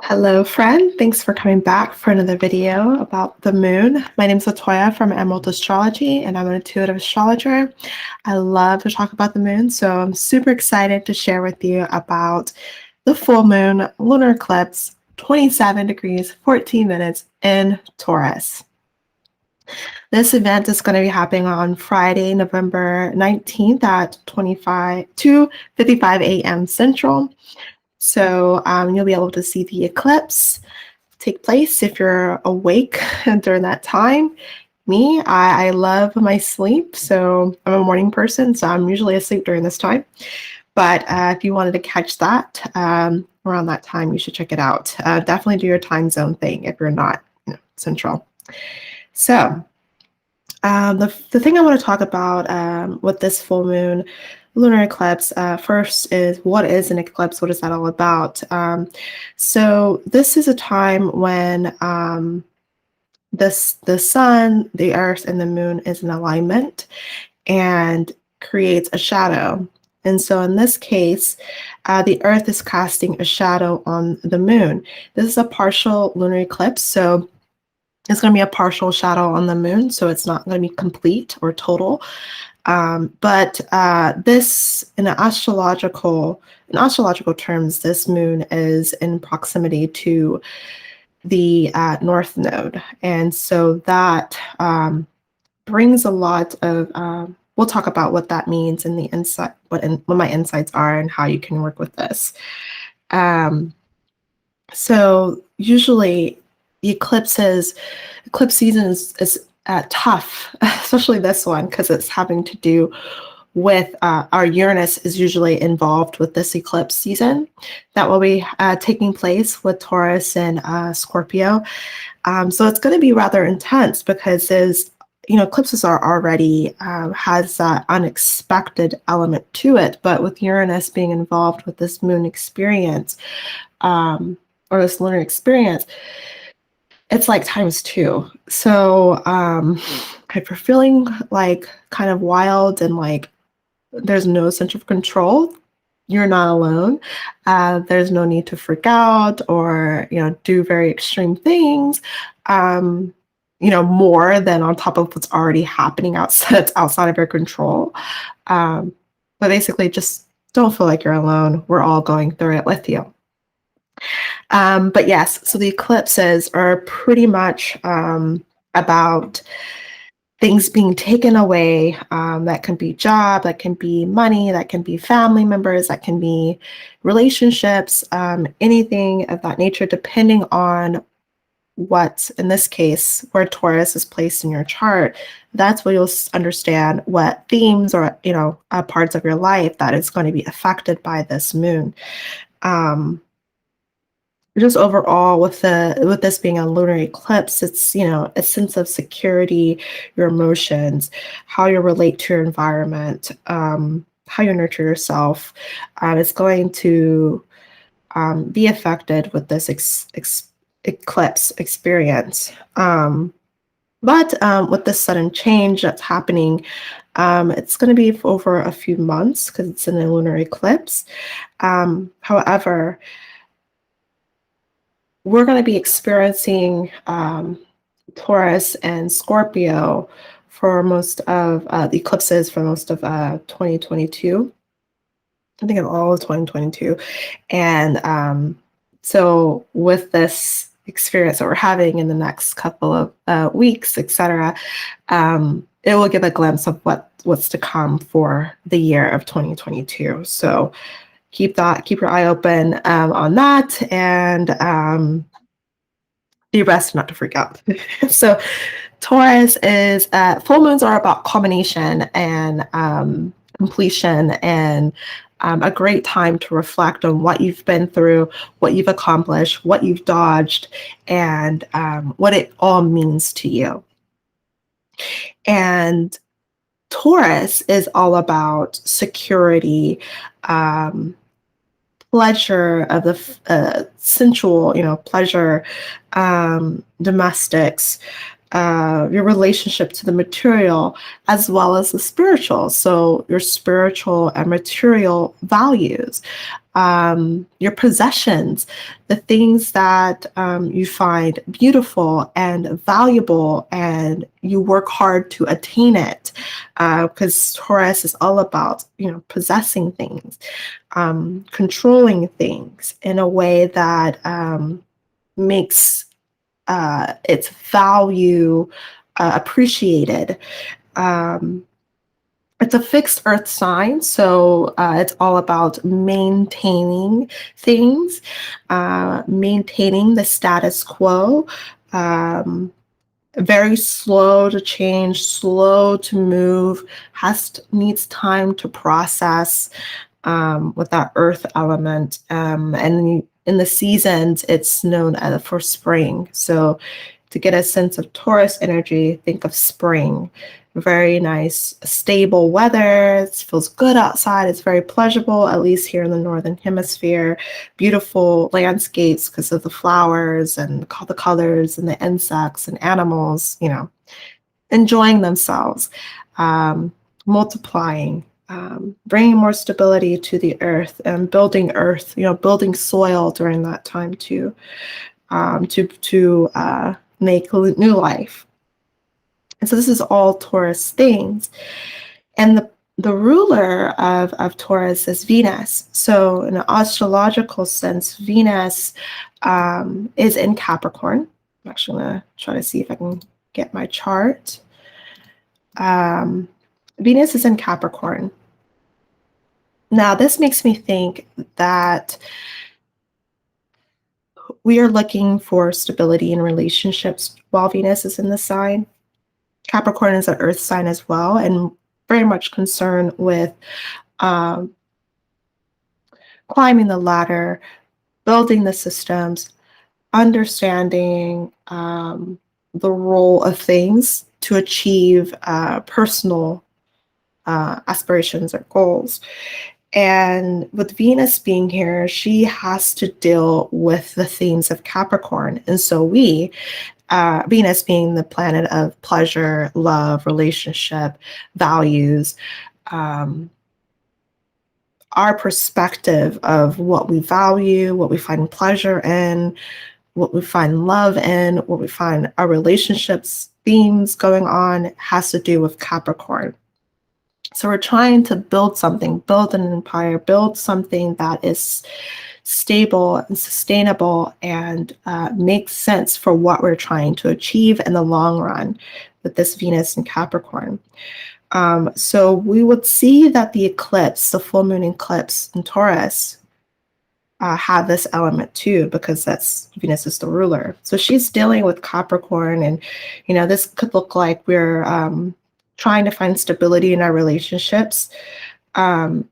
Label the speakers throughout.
Speaker 1: Hello, friend. Thanks for coming back for another video about the moon. My name is Latoya from Emerald Astrology, and I'm an intuitive astrologer. I love to talk about the moon, so I'm super excited to share with you about the full moon lunar eclipse, 27 degrees, 14 minutes in Taurus. This event is going to be happening on Friday, November 19th at 2:55 a.m. Central. So you'll be able to see the eclipse take place if you're awake during that time. Me, I love my sleep, so I'm a morning person, so I'm usually asleep during this time. But if you wanted to catch that around that time, you should check it out. Definitely do your time zone thing if you're not central. So the thing I want to talk about with this full moon lunar eclipse first is, what is an eclipse? What is that all about? So this is a time when the sun, the earth, and the moon is in alignment and creates a shadow. And so in this case, the earth is casting a shadow on the moon. This is a partial lunar eclipse, so it's going to be a partial shadow on the moon, so it's not going to be complete or total. But this, in astrological terms, this moon is in proximity to the North Node, and so that brings a lot of. We'll talk about what that means and the insight, what my insights are, and how you can work with this. So usually, the eclipse season is tough, especially this one, because it's having to do with our Uranus is usually involved with this eclipse season that will be taking place with Taurus and Scorpio. So it's going to be rather intense because eclipses are already has that unexpected element to it, but with Uranus being involved with this moon experience or this lunar experience, it's like times two. So if you're feeling like kind of wild and like there's no sense of control, you're not alone. There's no need to freak out or do very extreme things. More than on top of what's already happening outside of your control. But basically, just don't feel like you're alone. We're all going through it with you. But yes, so the eclipses are pretty much about things being taken away. That can be job, that can be money, that can be family members, that can be relationships, anything of that nature, depending on what, in this case, where Taurus is placed in your chart. That's where you'll understand what themes or parts of your life that is going to be affected by this moon. Just overall, with this being a lunar eclipse, it's a sense of security, your emotions, how you relate to your environment, how you nurture yourself. It's going to be affected with this eclipse experience. But with this sudden change that's happening, it's going to be for over a few months because it's in a lunar eclipse. However, we're going to be experiencing Taurus and Scorpio for most of the eclipses for most of 2022. I think of all of 2022. And so with this experience that we're having in the next couple of weeks, etc., it will give a glimpse of what's to come for the year of 2022. So keep your eye open on that, and be rest not to freak out. So Taurus is full moons are about culmination and completion, and a great time to reflect on what you've been through, what you've accomplished, what you've dodged, and what it all means to you. And Taurus is all about security, pleasure of the sensual, pleasure, domestics, your relationship to the material, as well as the spiritual. So your spiritual and material values. your possessions, the things that you find beautiful and valuable, and you work hard to attain it. Because Taurus is all about, possessing things, controlling things in a way that makes its value appreciated. It's a fixed earth sign, so it's all about maintaining things, maintaining the status quo. Very slow to change, slow to move, needs time to process with that earth element. And in the seasons, it's known for spring. So to get a sense of Taurus energy, think of spring. Very nice, stable weather. It feels good outside. It's very pleasurable, at least here in the Northern Hemisphere. Beautiful landscapes because of the flowers and the colors and the insects and animals, enjoying themselves, multiplying, bringing more stability to the earth and building building soil during that time too, to make new life. And so this is all Taurus things. And the ruler of Taurus is Venus. So in an astrological sense, Venus is in Capricorn. I'm actually going to try to see if I can get my chart. Venus is in Capricorn. Now, this makes me think that we are looking for stability in relationships while Venus is in the sign. Capricorn is an earth sign as well, and very much concerned with climbing the ladder, building the systems, understanding the role of things to achieve personal aspirations or goals. And with Venus being here, she has to deal with the themes of Capricorn. And so Venus being the planet of pleasure, love, relationship, values, our perspective of what we value, what we find pleasure in, what we find love in, what we find our relationships, themes going on, has to do with Capricorn. So we're trying to build something, build an empire, build something that is stable and sustainable and makes sense for what we're trying to achieve in the long run with this Venus in Capricorn. So we would see that the eclipse, the full moon eclipse in Taurus, have this element too, because Venus is the ruler. So she's dealing with Capricorn, and this could look like we're trying to find stability in our relationships. And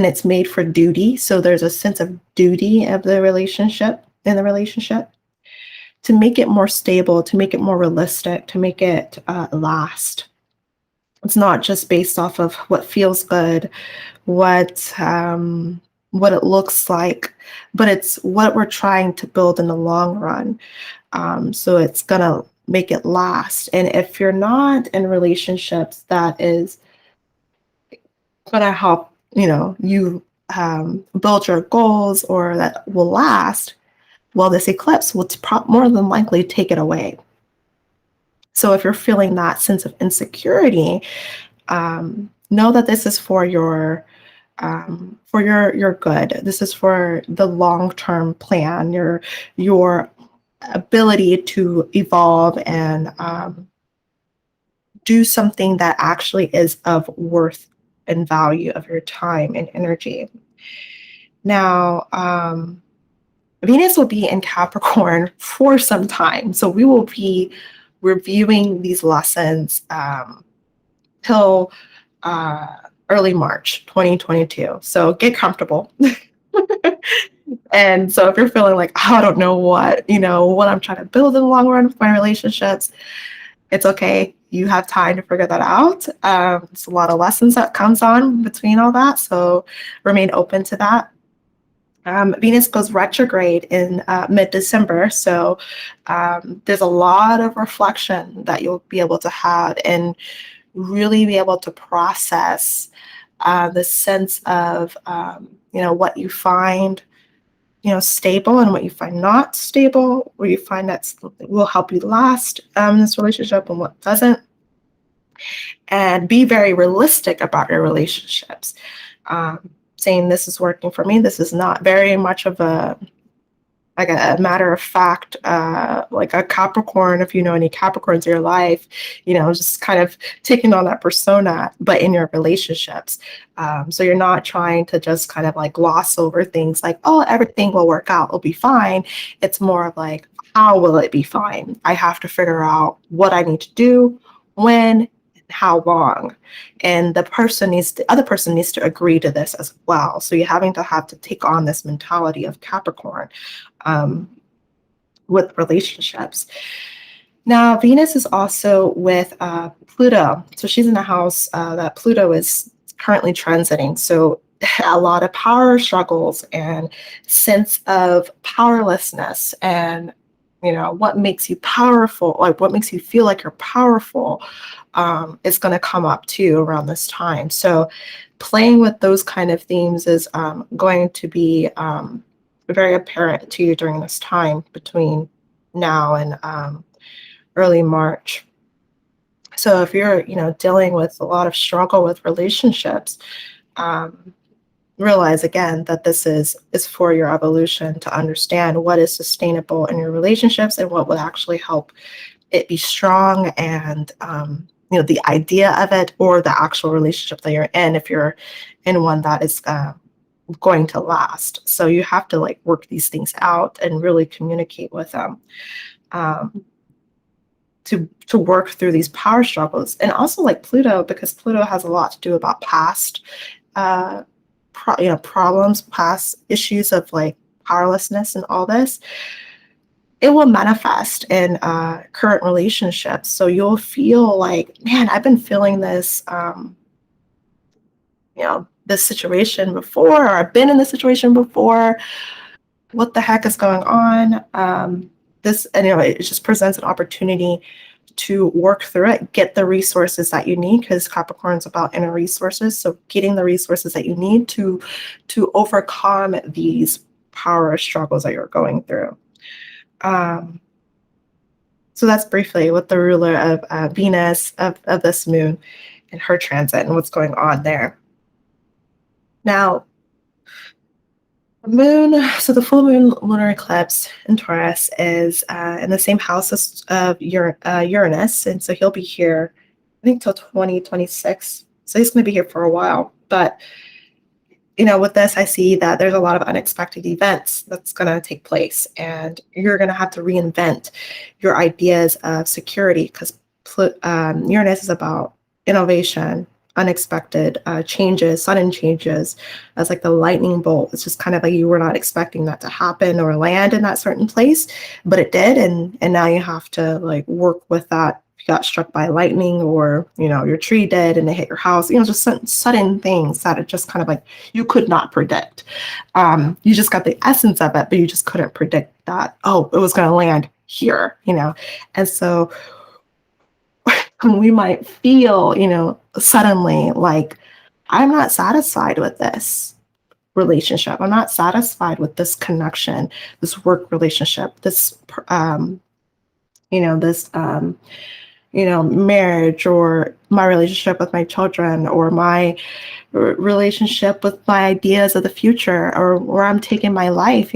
Speaker 1: it's made for duty. So there's a sense of duty of the relationship to make it more stable, to make it more realistic, to make it last. It's not just based off of what feels good, what it looks like, but it's what we're trying to build in the long run. So it's gonna make it last. And if you're not in relationships that is gonna help you build your goals or that will last, well, this eclipse will more than likely take it away. So if you're feeling that sense of insecurity, know that this is for your good. This is for the long-term plan, your ability to evolve and do something that actually is of worth and value of your time and energy. Now, Venus will be in Capricorn for some time. So we will be reviewing these lessons till early March 2022. So get comfortable. And so if you're feeling like, oh, I don't know what I'm trying to build in the long run with my relationships, it's okay. You have time to figure that out. It's a lot of lessons that comes on between all that. So remain open to that. Venus goes retrograde in mid-December. So there's a lot of reflection that you'll be able to have and really be able to process the sense of, what you find, stable and what you find not stable, where you find that will help you last in this relationship and what doesn't. And be very realistic about your relationships. Saying this is working for me, this is not, very much of a like a matter of fact, like a Capricorn, if you know any Capricorns in your life, just kind of taking on that persona, but in your relationships. So you're not trying to just kind of like gloss over things like, oh, everything will work out, it'll be fine. It's more of like, how will it be fine? I have to figure out what I need to do, when, how long, and the other person needs to agree to this as well. So you're having to have to take on this mentality of Capricorn um, with relationships. Now, Venus is also with Pluto. So she's in a house that Pluto is currently transiting. So a lot of power struggles and sense of powerlessness, and what makes you powerful, like what makes you feel like you're powerful, is going to come up too around this time. So playing with those kind of themes is going to be very apparent to you during this time between now and early March. So if you're, dealing with a lot of struggle with relationships, realize again that this is for your evolution, to understand what is sustainable in your relationships and what would actually help it be strong, and the idea of it, or the actual relationship that you're in, if you're in one that is going to last. So you have to like work these things out and really communicate with them, to work through these power struggles. And also like Pluto, because Pluto has a lot to do about past problems, past issues of like powerlessness and all this. It will manifest in current relationships. So you'll feel like, man, I've been feeling this, this situation before, or I've been in this situation before. What the heck is going on? It just presents an opportunity to work through it, get the resources that you need, because Capricorn is about inner resources. So getting the resources that you need to overcome these power struggles that you're going through. So that's briefly what the ruler of Venus, of this moon, and her transit and what's going on there. Now, the full moon lunar eclipse in Taurus is in the same house of Uranus, and so he'll be here, I think, till 2026. So he's going to be here for a while. But with this, I see that there's a lot of unexpected events that's going to take place, and you're going to have to reinvent your ideas of security, because Uranus is about innovation, unexpected changes, sudden changes. As like the lightning bolt, it's just kind of like you were not expecting that to happen or land in that certain place, but it did, and now you have to like work with that. If you got struck by lightning, or your tree did and it hit your house, just sudden things that are just kind of like you could not predict. You just got the essence of it, but you just couldn't predict that, oh, it was going to land here, and so we might feel, suddenly like, I'm not satisfied with this relationship. I'm not satisfied with this connection, this work relationship, this, marriage, or my relationship with my children, or my relationship with my ideas of the future, or where I'm taking my life,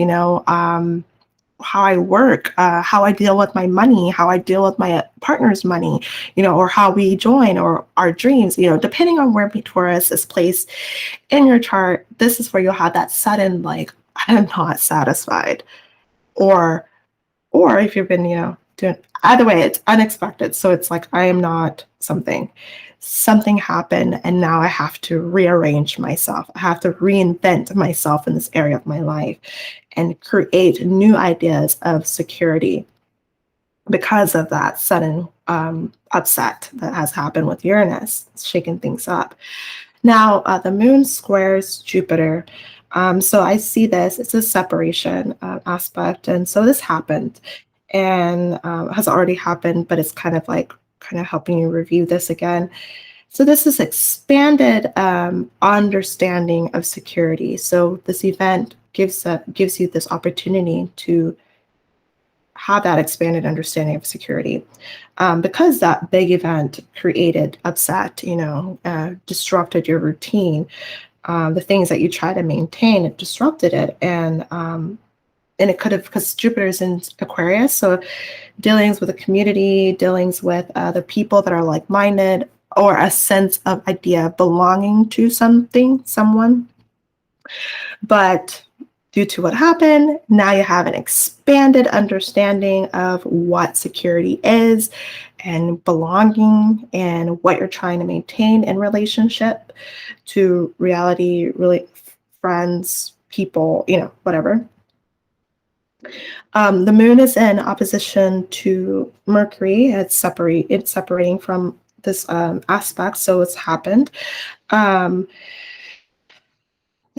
Speaker 1: how I work, how I deal with my money, how I deal with my partner's money, or how we join, or our dreams, depending on where Taurus is placed in your chart. This is where you'll have that sudden, like, I'm not satisfied. Or if you've been, doing, either way, it's unexpected. So it's like, I am not something happened, and now I have to rearrange myself. I have to reinvent myself in this area of my life and create new ideas of security because of that sudden upset that has happened with Uranus. It's shaking things up. Now, the moon squares Jupiter. So I see this, it's a separation aspect. And so this happened, and has already happened, but it's kind of helping you review this again. So this is expanded understanding of security. So this event gives you this opportunity to have that expanded understanding of security, because that big event created upset, disrupted your routine, the things that you try to maintain, it disrupted it, and it could have, because Jupiter's in Aquarius, so dealings with a community, dealings with other people that are like-minded, or a sense of idea of belonging to something, someone. But due to what happened, now you have an expanded understanding of what security is and belonging and what you're trying to maintain in relationship to reality, really friends, people, whatever. The moon is in opposition to Mercury. It's separating from this aspect, so it's happened.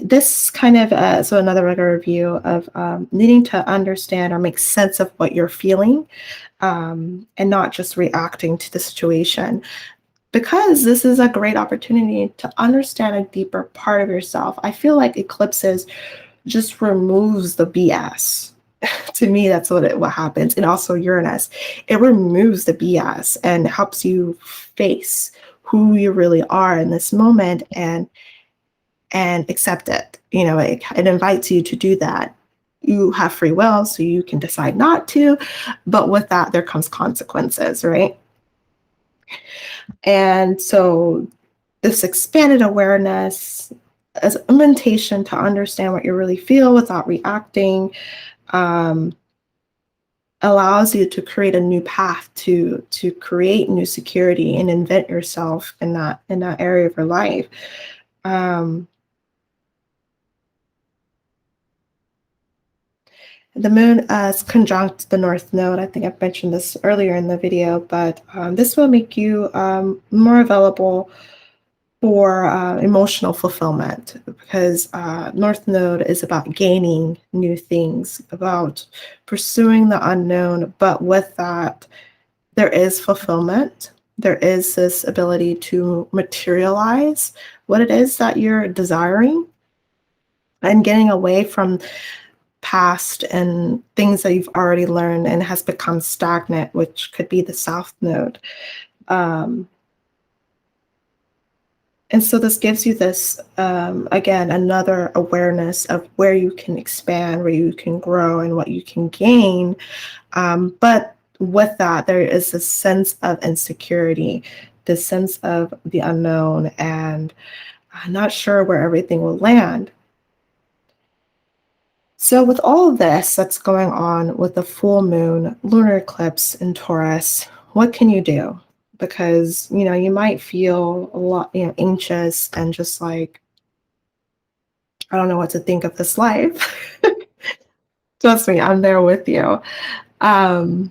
Speaker 1: This kind of, so another regular review of needing to understand or make sense of what you're feeling, and not just reacting to the situation. Because this is a great opportunity to understand a deeper part of yourself. I feel like eclipses just removes the BS. To me, that's what happens. And also Uranus, it removes the BS and helps you face who you really are in this moment and accept it. It invites you to do that. You have free will, so you can decide not to, but with that, there comes consequences, right? And so this expanded awareness as an invitation to understand what you really feel without reacting, allows you to create a new path to create new security and invent yourself in that area of your life. The moon is conjunct the North Node. I think I've mentioned this earlier in the video, but this will make you more available for emotional fulfillment, because North Node is about gaining new things, about pursuing the unknown, but with that, there is fulfillment. There is this ability to materialize what it is that you're desiring and getting away from past and things that you've already learned and has become stagnant, which could be the South Node. And so this gives you this, again, another awareness of where you can expand, where you can grow, and what you can gain. But with that, there is a sense of insecurity, this sense of the unknown, and I'm not sure where everything will land. So with all of this that's going on with the full moon, lunar eclipse in Taurus, what can you do? Because, you might feel a lot, anxious and just like, I don't know what to think of this life. Trust me, I'm there with you. But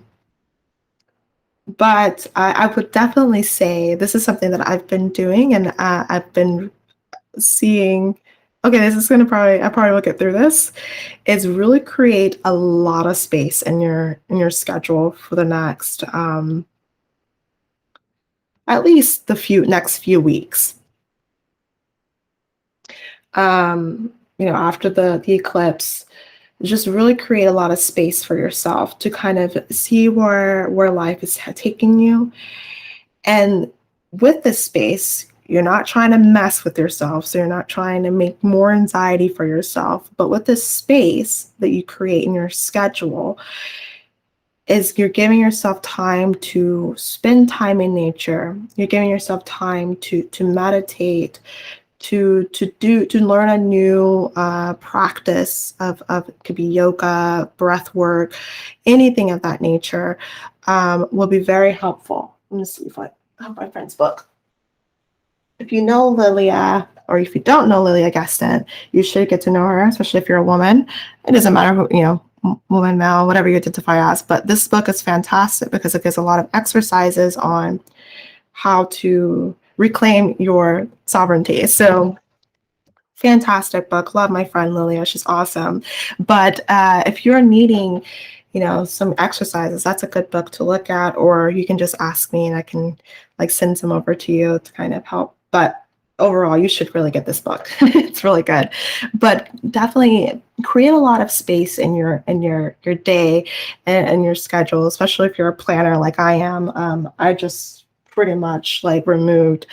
Speaker 1: I would definitely say this is something that I've been doing, and I've been seeing, okay, this is going to I probably will get through this, is really create a lot of space in your schedule for the next, at least the next few weeks. After the eclipse, just really create a lot of space for yourself to kind of see where life is taking you. And with this space, you're not trying to mess with yourself, so you're not trying to make more anxiety for yourself. But with this space that you create in your schedule, is you're giving yourself time to spend time in nature. You're giving yourself time to meditate, to learn a new practice of it could be yoga, breath work, anything of that nature, will be very helpful. Let me see if I have my friend's book. If you know Lilia, or if you don't know Lilia Gaston, you should get to know her, especially if you're a woman. It doesn't matter who, woman, male, whatever you identify as. But this book is fantastic because it gives a lot of exercises on how to reclaim your sovereignty. So fantastic book. Love my friend Lilia. She's awesome. But if you're needing, some exercises, that's a good book to look at, or you can just ask me and I can like send some over to you to kind of help. But overall, you should really get this book. It's really good. But definitely create a lot of space in your day and your schedule, especially if you're a planner like I am. I just pretty much like removed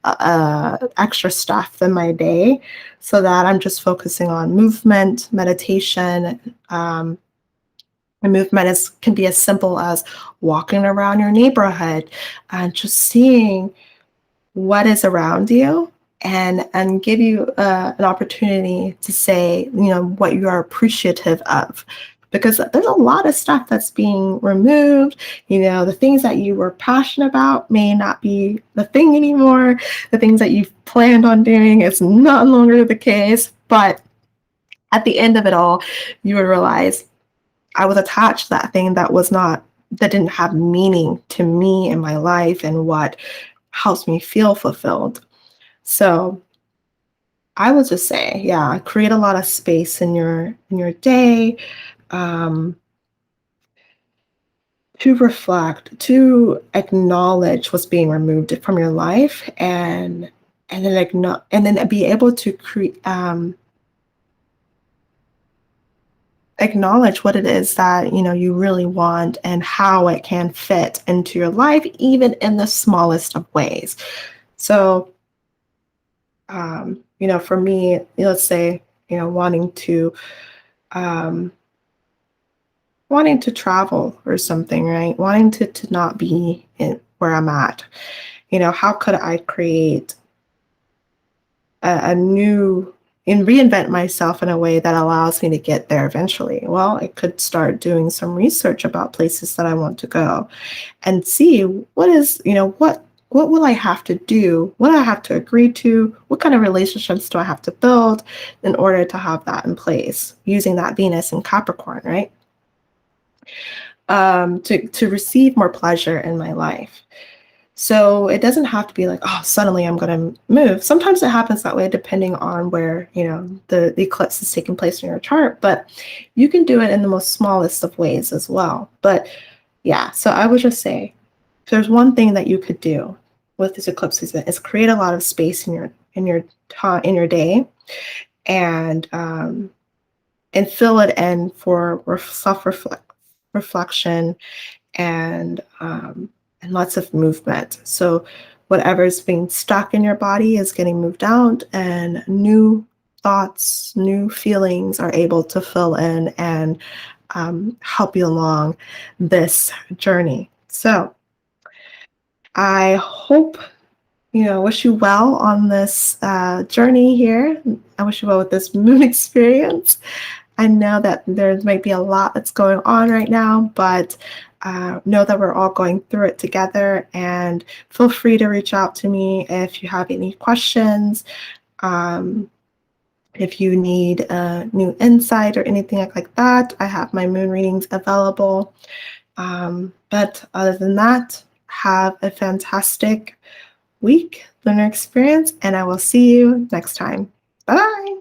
Speaker 1: extra stuff in my day so that I'm just focusing on movement, meditation. And movement can be as simple as walking around your neighborhood and just seeing what is around you and give you an opportunity to say, what you are appreciative of. Because there's a lot of stuff that's being removed. The things that you were passionate about may not be the thing anymore. The things that you've planned on doing is no longer the case. But at the end of it all, you would realize I was attached to that thing that didn't have meaning to me in my life and what helps me feel fulfilled. So I would just say, yeah, create a lot of space in your day, um, to reflect, to acknowledge what's being removed from your life, and then be able to acknowledge what it is that you really want and how it can fit into your life, even in the smallest of ways. So for me, let's say, um, wanting to travel or something, right? Wanting to not be in where I'm at. How could I create a new and reinvent myself in a way that allows me to get there eventually? Well, I could start doing some research about places that I want to go and see what will I have to do? What do I have to agree to? What kind of relationships do I have to build in order to have that in place using that Venus in Capricorn, right? To receive more pleasure in my life. So it doesn't have to be like, oh, suddenly I'm going to move. Sometimes it happens that way, depending on where, the eclipse is taking place in your chart, but you can do it in the most smallest of ways as well. But yeah, so I would just say, if there's one thing that you could do with this eclipse season is create a lot of space in your day, and fill it in for reflection and lots of movement. So whatever's being stuck in your body is getting moved out, and new thoughts, new feelings are able to fill in and help you along this journey. So I hope, wish you well on this journey here. I wish you well with this moon experience. I know that there might be a lot that's going on right now, but know that we're all going through it together. And feel free to reach out to me if you have any questions, if you need a new insight or anything like that. I have my moon readings available. But other than that, have a fantastic week, lunar experience, and I will see you next time. Bye.